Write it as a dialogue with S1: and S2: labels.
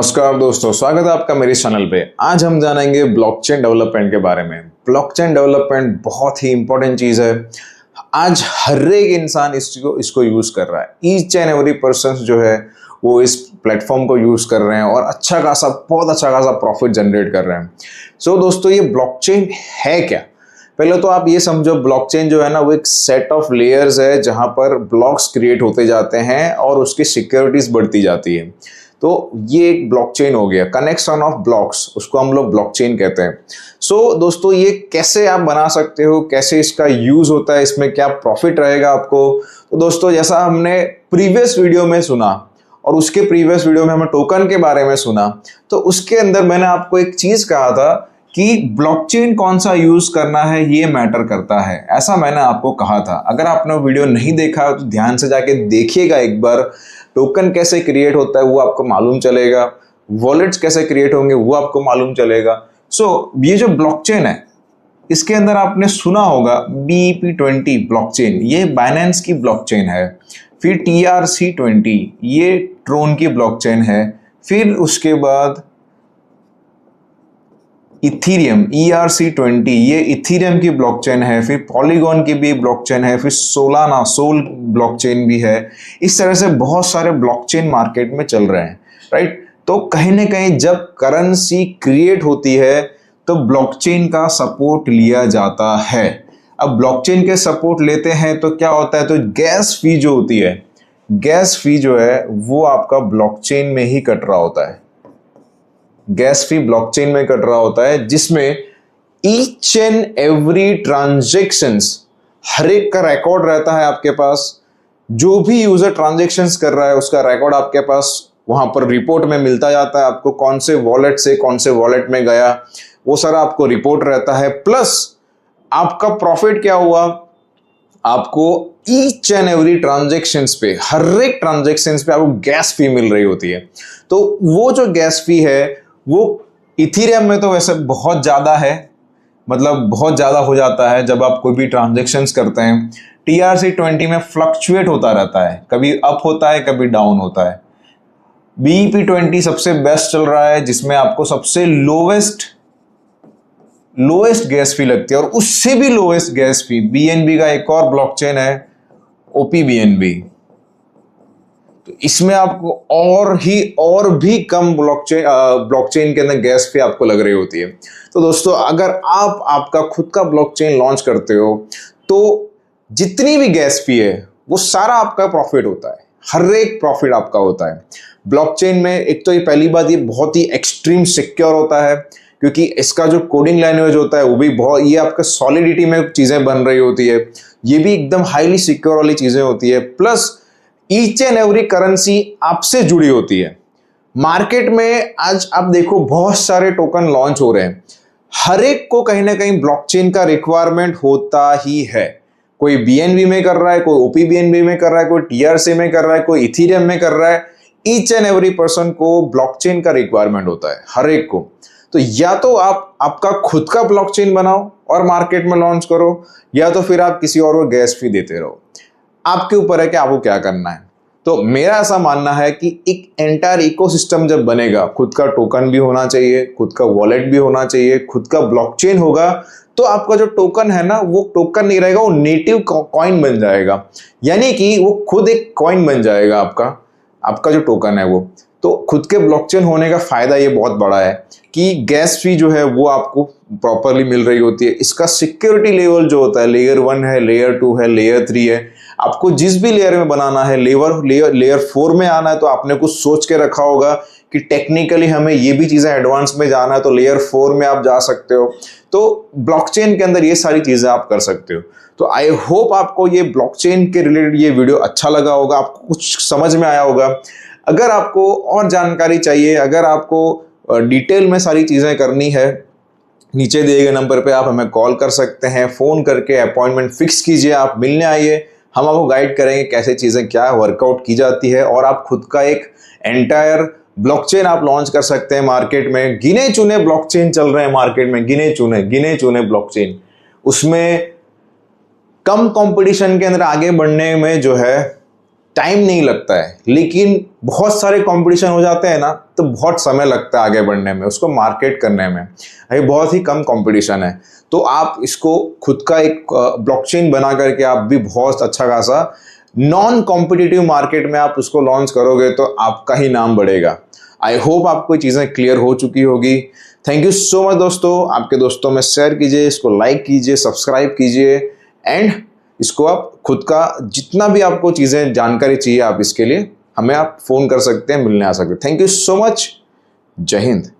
S1: नमस्कार दोस्तों, स्वागत है आपका मेरे चैनल पे। आज हम जानेंगे ब्लॉकचेन डेवलपमेंट के बारे में। ब्लॉकचेन डेवलपमेंट बहुत ही इंपॉर्टेंट चीज है। आज हर एक इंसान इसको यूज कर रहा है। ईच एंड एवरी पर्सन जो है वो इस प्लेटफॉर्म को यूज कर रहे हैं और बहुत अच्छा खासा प्रॉफिट जनरेट कर रहे हैं। सो दोस्तों, ये ब्लॉकचेन है क्या? पहले तो आप ये समझो, ब्लॉकचेन जो है ना, वो एक सेट ऑफ लेयर्स है जहां पर ब्लॉक्स क्रिएट होते जाते हैं और उसकी सिक्योरिटीज बढ़ती जाती है। तो ये एक ब्लॉकचेन हो गया, कनेक्शन ऑफ ब्लॉक्स, उसको हम लोग ब्लॉकचेन कहते हैं। सो दोस्तों, ये कैसे आप बना सकते हो, कैसे इसका यूज होता है, इसमें क्या प्रॉफिट रहेगा आपको? तो दोस्तों, जैसा हमने प्रीवियस वीडियो में सुना और उसके प्रीवियस वीडियो में हमें टोकन के बारे में सुना, तो उसके अंदर मैंने आपको एक चीज कहा था कि ब्लॉकचेन कौन सा यूज करना है ये मैटर करता है, ऐसा मैंने आपको कहा था। अगर आपने वो वीडियो नहीं देखा तो ध्यान से जाके देखिएगा एक बार। टोकन कैसे क्रिएट होता है वो आपको मालूम चलेगा, वॉलेट्स कैसे क्रिएट होंगे वो आपको मालूम चलेगा। ये जो ब्लॉकचेन है, इसके अंदर आपने सुना होगा BEP20 ब्लॉकचेन, ये बाइनेंस की ब्लॉकचेन है। फिर TRC20, ये ट्रोन की ब्लॉकचेन है। फिर उसके बाद इथीरियम ERC20, ये इथीरियम की ब्लॉकचेन है। फिर पॉलीगॉन की भी ब्लॉकचेन है। फिर सोल ब्लॉकचेन भी है। इस तरह से बहुत सारे ब्लॉकचेन मार्केट में चल रहे हैं, राइट? तो कहीं ना कहीं जब करेंसी क्रिएट होती है तो ब्लॉकचेन का सपोर्ट लिया जाता है। अब ब्लॉकचेन के सपोर्ट लेते हैं तो क्या होता है, तो गैस फी जो होती है, गैस फी जो है वो आपका ब्लॉकचेन में ही कट रहा होता है। गैस फी ब्लॉकचेन में कट रहा होता है, जिसमें ईच एंड एवरी ट्रांजैक्शंस, हर एक का रिकॉर्ड रहता है आपके पास। जो भी यूजर ट्रांजैक्शंस कर रहा है उसका रिकॉर्ड आपके पास वहां पर रिपोर्ट में मिलता जाता है आपको। कौन से वॉलेट से कौन से वॉलेट में गया, वो सारा आपको रिपोर्ट रहता है। प्लस आपका प्रॉफिट क्या हुआ, आपको ईच एंड एवरी ट्रांजैक्शंस पे, हर एक ट्रांजैक्शंस पे आपको गैस फी मिल रही होती है। तो वो जो गैस फी है वो इथीरियम में तो वैसे बहुत ज्यादा है, मतलब बहुत ज्यादा हो जाता है जब आप कोई भी ट्रांजैक्शंस करते हैं। TRC20 में फ्लक्चुएट होता रहता है, कभी अप होता है कभी डाउन होता है। BEP20 सबसे बेस्ट चल रहा है, जिसमें आपको सबसे लोवेस्ट गैस फी लगती है। और उससे भी लोवेस्ट गैस फी BNB का एक और ब्लॉकचेन है, OPBNB। तो इसमें आपको और भी कम ब्लॉकचेन के अंदर गैस फी आपको लग रही होती है। तो दोस्तों, अगर आप आपका खुद का ब्लॉकचेन लॉन्च करते हो तो जितनी भी गैस फी है वो सारा आपका प्रॉफिट होता है, हर एक प्रॉफिट आपका होता है। ब्लॉकचेन में एक तो ये पहली बात, ये बहुत ही एक्सट्रीम सिक्योर होता है, क्योंकि इसका जो कोडिंग लैंग्वेज होता है वो भी बहुत, ये आपका सॉलिडिटी में चीजें बन रही होती है, ये भी एकदम हाईली सिक्योर वाली चीजें होती है। Plus each and every currency आपसे जुड़ी होती है। मार्केट में आज आप देखो बहुत सारे टोकन लॉन्च हो रहे हैं, हर एक को कहीं ना कहीं ब्लॉकचेन का रिक्वायरमेंट होता ही है। कोई BNB में कर रहा है, कोई OPBNB में कर रहा है, कोई TRC में कर रहा है, कोई इथीरियम में कर रहा है। ईच एंड एवरी पर्सन को ब्लॉकचेन का रिक्वायरमेंट होता है, हर एक को। तो या तो आप आपका खुद का ब्लॉकचेन बनाओ और मार्केट में लॉन्च करो, या तो फिर आप किसी और को गैस फी देते रहो। आपके ऊपर है कि आपको क्या करना है। तो मेरा ऐसा मानना है कि एक एंटायर इकोसिस्टम जब बनेगा, खुद का टोकन भी होना चाहिए, खुद का वॉलेट भी होना चाहिए, खुद का ब्लॉकचेन होगा, तो आपका जो टोकन है ना, वो टोकन नहीं रहेगा, वो नेटिव कॉइन बन जाएगा। यानी कि वो खुद एक कॉइन बन जाएगा आपका जो टोकन है वो। तो खुद के ब्लॉकचेन होने का फायदा ये बहुत बड़ा है कि गैस फी जो है वो आपको प्रॉपरली मिल रही होती है। इसका सिक्योरिटी लेवल जो होता है, लेयर 1 है, लेयर 2 है, लेयर 3 है। आपको जिस भी लेयर में बनाना है, लेयर 4 में आना है, तो आपने कुछ सोच के रखा होगा कि टेक्निकली हमें ये भी चीजें एडवांस में जाना है, तो लेयर 4 में आप जा सकते हो। तो ब्लॉकचेन के अंदर ये सारी चीजें आप कर सकते हो। तो आई होप आपको ये ब्लॉकचेन के रिलेटेड ये वीडियो अच्छा लगा होगा, आपको कुछ समझ में आया होगा। अगर आपको और जानकारी चाहिए, अगर आपको डिटेल में सारी चीजें करनी है, नीचे दिए गए नंबर पे आप हमें कॉल कर सकते हैं, फोन करके अपॉइंटमेंट फिक्स कीजिए, आप मिलने आइए। हम आपको गाइड करेंगे कैसे चीजें क्या वर्कआउट की जाती है, और आप खुद का एक एंटायर ब्लॉकचेन आप लॉन्च कर सकते हैं मार्केट में। गिने चुने ब्लॉकचेन चल रहे हैं मार्केट में, गिने चुने ब्लॉकचेन। उसमें कम कंपटीशन के अंदर आगे बढ़ने में जो है टाइम नहीं लगता है, लेकिन बहुत सारे कंपटीशन हो जाते हैं ना, तो बहुत समय लगता है आगे बढ़ने में, उसको मार्केट करने में। ये बहुत ही कम कंपटीशन है, तो आप इसको खुद का एक ब्लॉकचेन बना करके आप भी बहुत अच्छा खासा नॉन कॉम्पिटिटिव मार्केट में आप उसको लॉन्च करोगे तो आपका ही नाम बढ़ेगा। आई होप आपको चीज़ें क्लियर हो चुकी होगी। थैंक यू सो मच दोस्तों, आपके दोस्तों में शेयर कीजिए, इसको लाइक कीजिए, सब्सक्राइब कीजिए, एंड इसको आप खुद का जितना भी आपको चीज़ें जानकारी चाहिए आप इसके लिए हमें आप फ़ोन कर सकते हैं, मिलने आ सकते हैं। Thank you so much. जय हिंद।